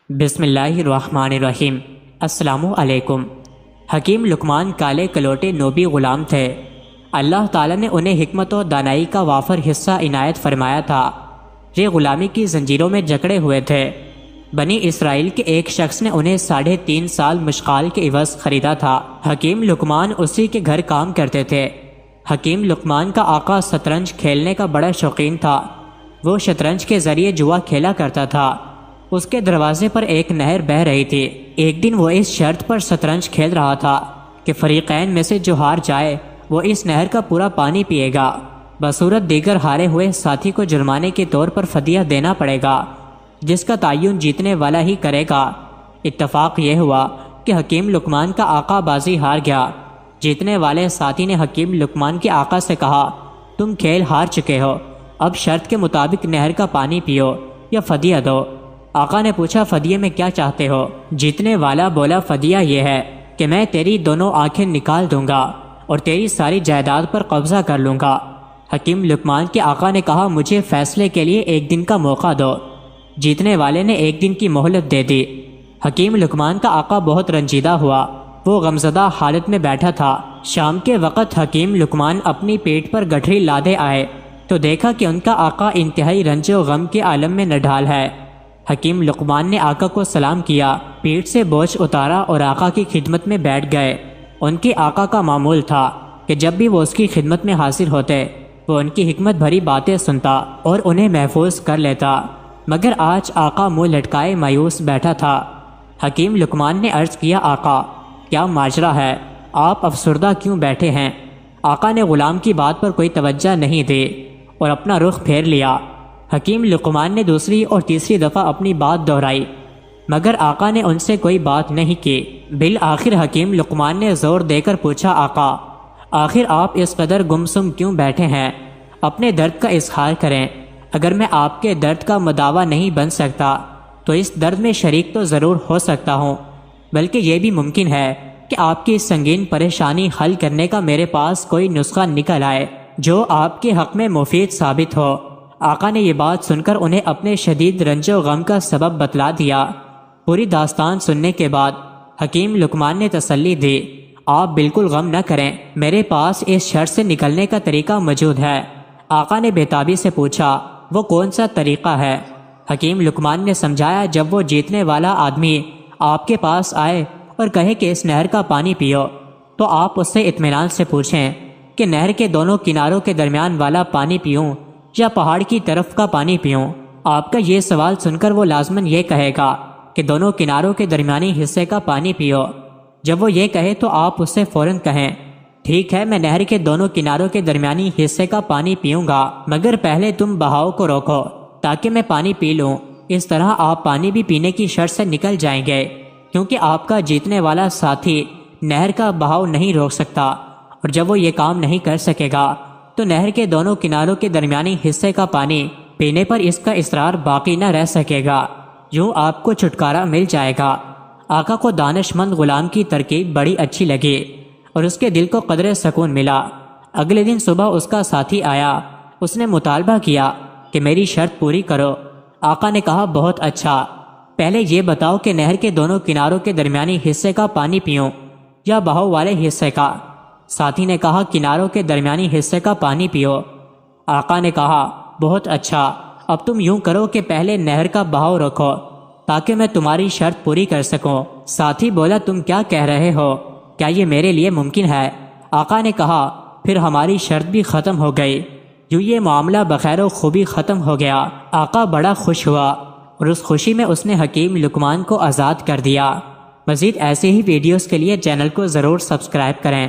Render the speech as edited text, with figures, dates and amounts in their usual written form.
بسم اللہ الرحمن الرحیم۔ السلام علیکم۔ حکیم لقمان کالے کلوٹے نوبی غلام تھے۔ اللہ تعالیٰ نے انہیں حکمت و دانائی کا وافر حصہ عنایت فرمایا تھا۔ یہ غلامی کی زنجیروں میں جکڑے ہوئے تھے۔ بنی اسرائیل کے ایک شخص نے انہیں 3.5 سال مشغال کے عوض خریدا تھا۔ حکیم لقمان اسی کے گھر کام کرتے تھے۔ حکیم لقمان کا آقا شطرنج کھیلنے کا بڑا شوقین تھا۔ وہ شطرنج کے ذریعے جوا کھیلا کرتا تھا۔ اس کے دروازے پر ایک نہر بہہ رہی تھی۔ ایک دن وہ اس شرط پر شطرنج کھیل رہا تھا کہ فریقین میں سے جو ہار جائے وہ اس نہر کا پورا پانی پیے گا، بصورت دیگر ہارے ہوئے ساتھی کو جرمانے کے طور پر فدیہ دینا پڑے گا، جس کا تعین جیتنے والا ہی کرے گا۔ اتفاق یہ ہوا کہ حکیم لقمان کا آقا بازی ہار گیا۔ جیتنے والے ساتھی نے حکیم لقمان کے آقا سے کہا، تم کھیل ہار چکے ہو، اب شرط کے مطابق نہر کا پانی پیو یا فدیہ دو۔ آقا نے پوچھا، فدیے میں کیا چاہتے ہو؟ جیتنے والا بولا، فدیہ یہ ہے کہ میں تیری دونوں آنکھیں نکال دوں گا اور تیری ساری جائیداد پر قبضہ کر لوں گا۔ حکیم لقمان کے آقا نے کہا، مجھے فیصلے کے لیے 1 دن کا موقع دو۔ جیتنے والے نے 1 دن کی مہلت دے دی۔ حکیم لقمان کا آقا بہت رنجیدہ ہوا۔ وہ غمزدہ حالت میں بیٹھا تھا۔ شام کے وقت حکیم لقمان اپنی پیٹ پر گٹھری لادے آئے تو دیکھا کہ ان کا آقا انتہائی رنج و غم کے عالم میں نڈھال ہے۔ حکیم لقمان نے آقا کو سلام کیا، پیٹ سے بوجھ اتارا اور آقا کی خدمت میں بیٹھ گئے۔ ان کے آقا کا معمول تھا کہ جب بھی وہ اس کی خدمت میں حاضر ہوتے وہ ان کی حکمت بھری باتیں سنتا اور انہیں محفوظ کر لیتا، مگر آج آقا منہ لٹکائے مایوس بیٹھا تھا۔ حکیم لقمان نے عرض کیا، آقا کیا ماجرا ہے؟ آپ افسردہ کیوں بیٹھے ہیں؟ آقا نے غلام کی بات پر کوئی توجہ نہیں دی اور اپنا رخ پھیر لیا۔ حکیم لقمان نے دوسری اور تیسری دفعہ اپنی بات دہرائی، مگر آقا نے ان سے کوئی بات نہیں کی۔ بالآخر حکیم لقمان نے زور دے کر پوچھا، آقا آخر آپ اس قدر گمسم کیوں بیٹھے ہیں؟ اپنے درد کا اظہار کریں۔ اگر میں آپ کے درد کا مداوا نہیں بن سکتا تو اس درد میں شریک تو ضرور ہو سکتا ہوں، بلکہ یہ بھی ممکن ہے کہ آپ کی سنگین پریشانی حل کرنے کا میرے پاس کوئی نسخہ نکل آئے جو آپ کے حق میں مفید ثابت ہو۔ آقا نے یہ بات سن کر انہیں اپنے شدید رنج و غم کا سبب بتلا دیا۔ پوری داستان سننے کے بعد حکیم لقمان نے تسلی دی، آپ بالکل غم نہ کریں، میرے پاس اس شر سے نکلنے کا طریقہ موجود ہے۔ آقا نے بےتابی سے پوچھا، وہ کون سا طریقہ ہے؟ حکیم لقمان نے سمجھایا، جب وہ جیتنے والا آدمی آپ کے پاس آئے اور کہے کہ اس نہر کا پانی پیو تو آپ اس سے اطمینان سے پوچھیں کہ نہر کے دونوں کناروں کے درمیان والا پانی پیوں یا پہاڑ کی طرف کا پانی پیوں؟ آپ کا یہ سوال سن کر وہ لازماً یہ کہے گا کہ دونوں کناروں کے درمیانی حصے کا پانی پیو۔ جب وہ یہ کہے تو آپ اس سے فوراً کہیں، ٹھیک ہے میں نہر کے دونوں کناروں کے درمیانی حصے کا پانی پیوں گا، مگر پہلے تم بہاؤ کو روکو تاکہ میں پانی پی لوں۔ اس طرح آپ پانی بھی پینے کی شرط سے نکل جائیں گے، کیونکہ آپ کا جیتنے والا ساتھی نہر کا بہاؤ نہیں روک سکتا، اور جب وہ یہ کام نہیں کر سکے گا تو نہر کے دونوں کناروں کے درمیانی حصے کا پانی پینے پر اس کا اصرار باقی نہ رہ سکے گا، یوں آپ کو چھٹکارا مل جائے گا۔ آقا کو دانش مند غلام کی ترکیب بڑی اچھی لگی اور اس کے دل کو قدرے سکون ملا۔ اگلے دن صبح اس کا ساتھی آیا۔ اس نے مطالبہ کیا کہ میری شرط پوری کرو۔ آقا نے کہا، بہت اچھا، پہلے یہ بتاؤ کہ نہر کے دونوں کناروں کے درمیانی حصے کا پانی پیوں یا بہاؤ والے حصے کا؟ ساتھی نے کہا، کناروں کے درمیانی حصے کا پانی پیو۔ آقا نے کہا، بہت اچھا، اب تم یوں کرو کہ پہلے نہر کا بہاؤ رکھو تاکہ میں تمہاری شرط پوری کر سکوں۔ ساتھی بولا، تم کیا کہہ رہے ہو؟ کیا یہ میرے لیے ممکن ہے؟ آقا نے کہا، پھر ہماری شرط بھی ختم ہو گئی۔ یوں یہ معاملہ بخیر و خوبی ختم ہو گیا۔ آقا بڑا خوش ہوا اور اس خوشی میں اس نے حکیم لقمان کو آزاد کر دیا۔ مزید ایسے ہی ویڈیوز کے لیے چینل کو ضرور سبسکرائب کریں۔